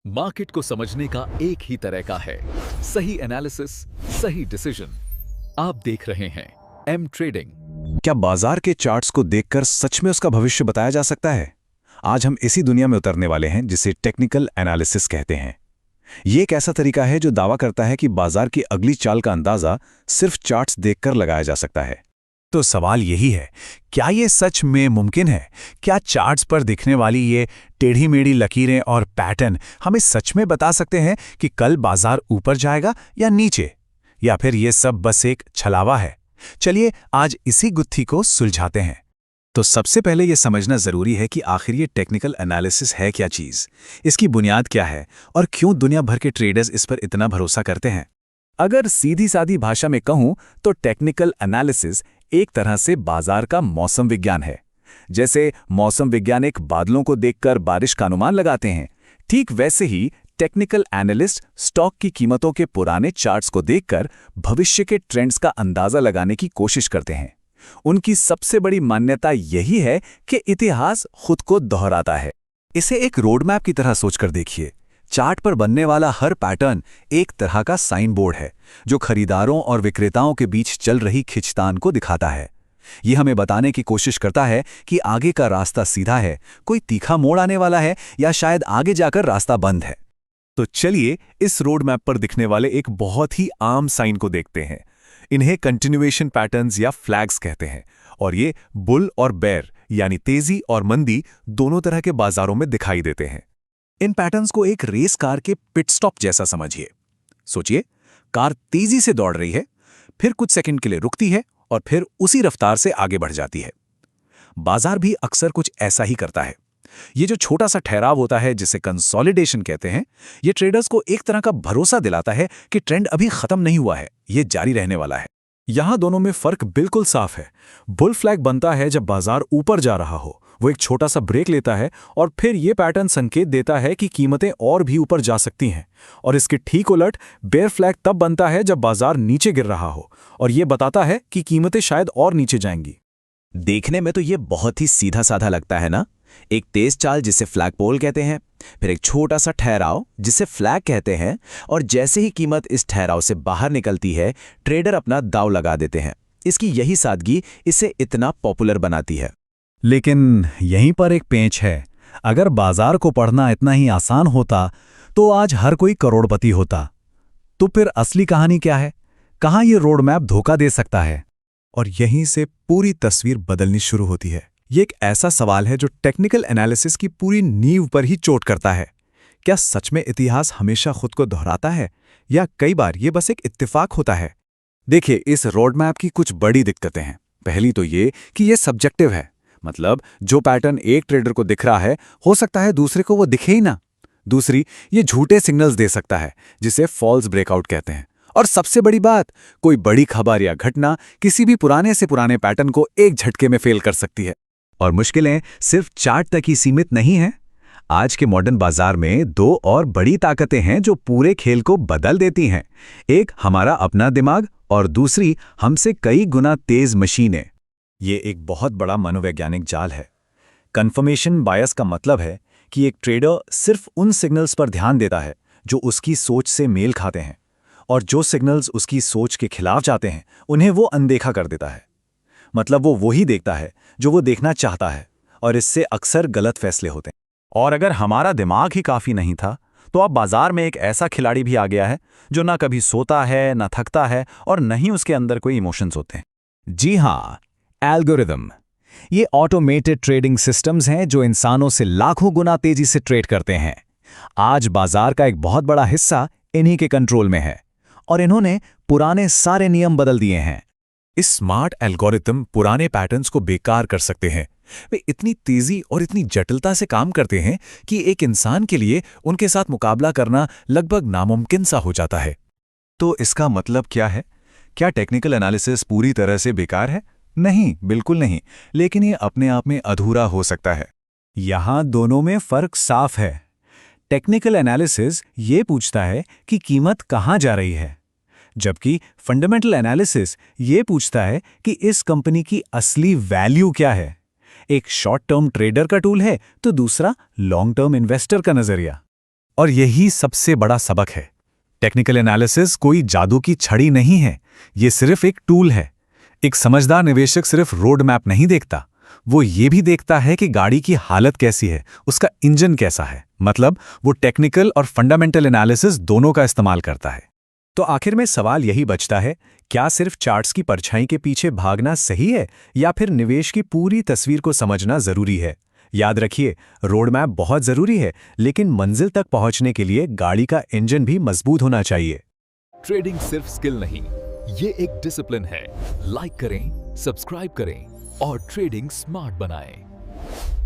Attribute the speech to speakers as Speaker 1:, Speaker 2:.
Speaker 1: Market को समझने का एक ही तरीका है, सही एनालिसिस, सही डिसीजन। आप देख रहे हैं एम ट्रेडिंग।
Speaker 2: क्या बाजार के चार्ट्स को देखकर सच में उसका भविष्य बताया जा सकता है? आज हम इसी दुनिया में उतरने वाले हैं जिसे टेक्निकल एनालिसिस कहते हैं। ये एक ऐसा तरीका है जो दावा करता है कि बाजार की अगली चाल का अंदाजा सिर्फ चार्ट्स देखकर लगाया जा सकता है। तो सवाल यही है, क्या ये सच में मुमकिन है? क्या चार्ट्स पर दिखने वाली ये टेढ़ी-मेढ़ी लकीरें और पैटर्न हमें सच में बता सकते हैं कि कल बाजार ऊपर जाएगा या नीचे? या फिर ये सब बस एक छलावा है? चलिए आज इसी गुत्थी को सुलझाते हैं। तो सबसे पहले ये समझना जरूरी है कि आखिर ये टेक्निकल एनालिसिस है क्या चीज, इसकी बुनियाद क्या है और क्यों दुनिया भर के ट्रेडर्स इस पर इतना भरोसा करते हैं। अगर सीधी सादी भाषा में कहूं तो टेक्निकल एनालिसिस एक तरह से बाजार का मौसम विज्ञान है। जैसे मौसम वैज्ञानिक बादलों को देखकर बारिश का अनुमान लगाते हैं, ठीक वैसे ही टेक्निकल एनालिस्ट स्टॉक की कीमतों के पुराने चार्ट्स को देखकर भविष्य के ट्रेंड्स का अंदाजा लगाने की कोशिश करते हैं। उनकी सबसे बड़ी मान्यता यही है कि इतिहास खुद को दोहराता है। इसे एक रोडमैप की तरह सोचकर देखिए। चार्ट पर बनने वाला हर पैटर्न एक तरह का साइन बोर्ड है जो खरीदारों और विक्रेताओं के बीच चल रही खिंचतान को दिखाता है। यह हमें बताने की कोशिश करता है कि आगे का रास्ता सीधा है, कोई तीखा मोड़ आने वाला है या शायद आगे जाकर रास्ता बंद है। तो चलिए इस रोड मैप पर दिखने वाले एक बहुत ही आम साइन को देखते हैं। इन्हें कंटिन्यूएशन पैटर्न्स या फ्लैग्स कहते हैं और ये बुल और बेयर यानी तेजी और मंदी दोनों तरह के बाजारों में दिखाई देते हैं। इन पैटर्न्स को एक रेस कार के पिट स्टॉप जैसा समझिए। सोचिए, कार तेजी से दौड़ रही है, फिर कुछ सेकंड के लिए रुकती है और फिर उसी रफ्तार से आगे बढ़ जाती है। बाजार भी अक्सर कुछ ऐसा ही करता है। ये जो छोटा सा ठहराव होता है जिसे कंसोलिडेशन कहते हैं, ये ट्रेडर्स को एक तरह का भरोसा दिलाता है कि ट्रेंड अभी खत्म नहीं हुआ है, ये जारी रहने वाला है। यहां दोनों में फर्क बिल्कुल साफ है। बुल फ्लैग बनता है जब बाजार ऊपर जा रहा हो, वो एक छोटा सा ब्रेक लेता है और फिर ये पैटर्न संकेत देता है कि कीमतें और भी ऊपर जा सकती हैं। और इसके ठीक उलट बेयर फ्लैग तब बनता है जब बाजार नीचे गिर रहा हो और ये बताता है कि कीमतें शायद और नीचे जाएंगी।
Speaker 3: देखने में तो ये बहुत ही सीधा साधा लगता है ना। एक तेज चाल जिसे फ्लैग पोल कहते हैं, फिर एक छोटा सा ठहराव जिसे फ्लैग कहते हैं, और जैसे ही कीमत इस ठहराव से बाहर निकलती है ट्रेडर अपना दांव लगा देते हैं। इसकी यही सादगी इसे इतना पॉपुलर बनाती है।
Speaker 2: लेकिन यहीं पर एक पेंच है। अगर बाजार को पढ़ना इतना ही आसान होता तो आज हर कोई करोड़पति होता। तो फिर असली कहानी क्या है? कहाँ ये रोड मैप धोखा दे सकता है? और यहीं से पूरी तस्वीर बदलनी शुरू होती है। ये एक ऐसा सवाल है जो टेक्निकल एनालिसिस की पूरी नींव पर ही चोट करता है। क्या सच में इतिहास हमेशा खुद को दोहराता है या कई बार ये बस एक इत्तेफाक होता है? देखिए, इस रोड मैप की कुछ बड़ी दिक्कतें हैं। पहली तो ये कि ये सब्जेक्टिव है, मतलब जो पैटर्न एक ट्रेडर को दिख रहा है हो सकता है दूसरे को वो दिखे ही ना। दूसरी, ये झूठे सिग्नल्स दे सकता है जिसे फॉल्स ब्रेकआउट कहते हैं। और सबसे बड़ी बात, कोई बड़ी खबर या घटना किसी भी पुराने से पुराने पैटर्न को एक झटके में फेल कर सकती है। और मुश्किलें सिर्फ चार्ट तक ही सीमित नहीं हैं। आज के मॉडर्न बाजार में दो और बड़ी ताकतें हैं जो पूरे खेल को बदल देती हैं। एक हमारा अपना दिमाग और दूसरी हमसे कई गुना तेज मशीनें। ये एक बहुत बड़ा मनोवैज्ञानिक जाल है। कन्फर्मेशन बायस का मतलब है कि एक ट्रेडर सिर्फ उन सिग्नल्स पर ध्यान देता है जो उसकी सोच से मेल खाते हैं, और जो सिग्नल्स उसकी सोच के खिलाफ जाते हैं उन्हें वो अनदेखा कर देता है। मतलब वो वही देखता है जो वो देखना चाहता है, और इससे अक्सर गलत फैसले होते हैं। और अगर हमारा दिमाग ही काफ़ी नहीं था तो अब बाजार में एक ऐसा खिलाड़ी भी आ गया है जो ना कभी सोता है, ना थकता है और न ही उसके अंदर कोई इमोशंस होते हैं। जी हाँ, एल्गोरिदम। ये ऑटोमेटेड ट्रेडिंग सिस्टम्स हैं जो इंसानों से लाखों गुना तेजी से ट्रेड करते हैं। आज बाजार का एक बहुत बड़ा हिस्सा इन्हीं के कंट्रोल में है और इन्होंने पुराने सारे नियम बदल दिए हैं। इस स्मार्ट एल्गोरिथम पुराने पैटर्न्स को बेकार कर सकते हैं। वे इतनी तेजी और इतनी जटिलता से काम करते हैं कि एक इंसान के लिए उनके साथ मुकाबला करना लगभग नामुमकिन सा हो जाता है। तो इसका मतलब क्या है? क्या टेक्निकल एनालिसिस पूरी तरह से बेकार है? नहीं, बिल्कुल नहीं, लेकिन ये अपने आप में अधूरा हो सकता है। यहाँ दोनों में फर्क साफ है। टेक्निकल एनालिसिस ये पूछता है कि कीमत कहाँ जा रही है, जबकि फंडामेंटल एनालिसिस ये पूछता है कि इस कंपनी की असली वैल्यू क्या है। एक शॉर्ट टर्म ट्रेडर का टूल है तो दूसरा लॉन्ग टर्म इन्वेस्टर का नजरिया। और यही सबसे बड़ा सबक है। टेक्निकल एनालिसिस कोई जादू की छड़ी नहीं है, ये सिर्फ एक टूल है। एक समझदार निवेशक सिर्फ रोड मैप नहीं देखता, वो ये भी देखता है कि गाड़ी की हालत कैसी है, उसका इंजन कैसा है। मतलब वो टेक्निकल और फंडामेंटल एनालिसिस दोनों का इस्तेमाल करता है। तो आखिर में सवाल यही बचता है, क्या सिर्फ चार्ट्स की परछाई के पीछे भागना सही है या फिर निवेश की पूरी तस्वीर को समझना जरूरी है? याद रखिए, रोड मैप बहुत जरूरी है, लेकिन मंजिल तक पहुंचने के लिए गाड़ी का इंजन भी मजबूत होना चाहिए।
Speaker 1: ट्रेडिंग सिर्फ स्किल नहीं, ये एक डिसिप्लिन है। लाइक करें, सब्सक्राइब करें और ट्रेडिंग स्मार्ट बनाएं।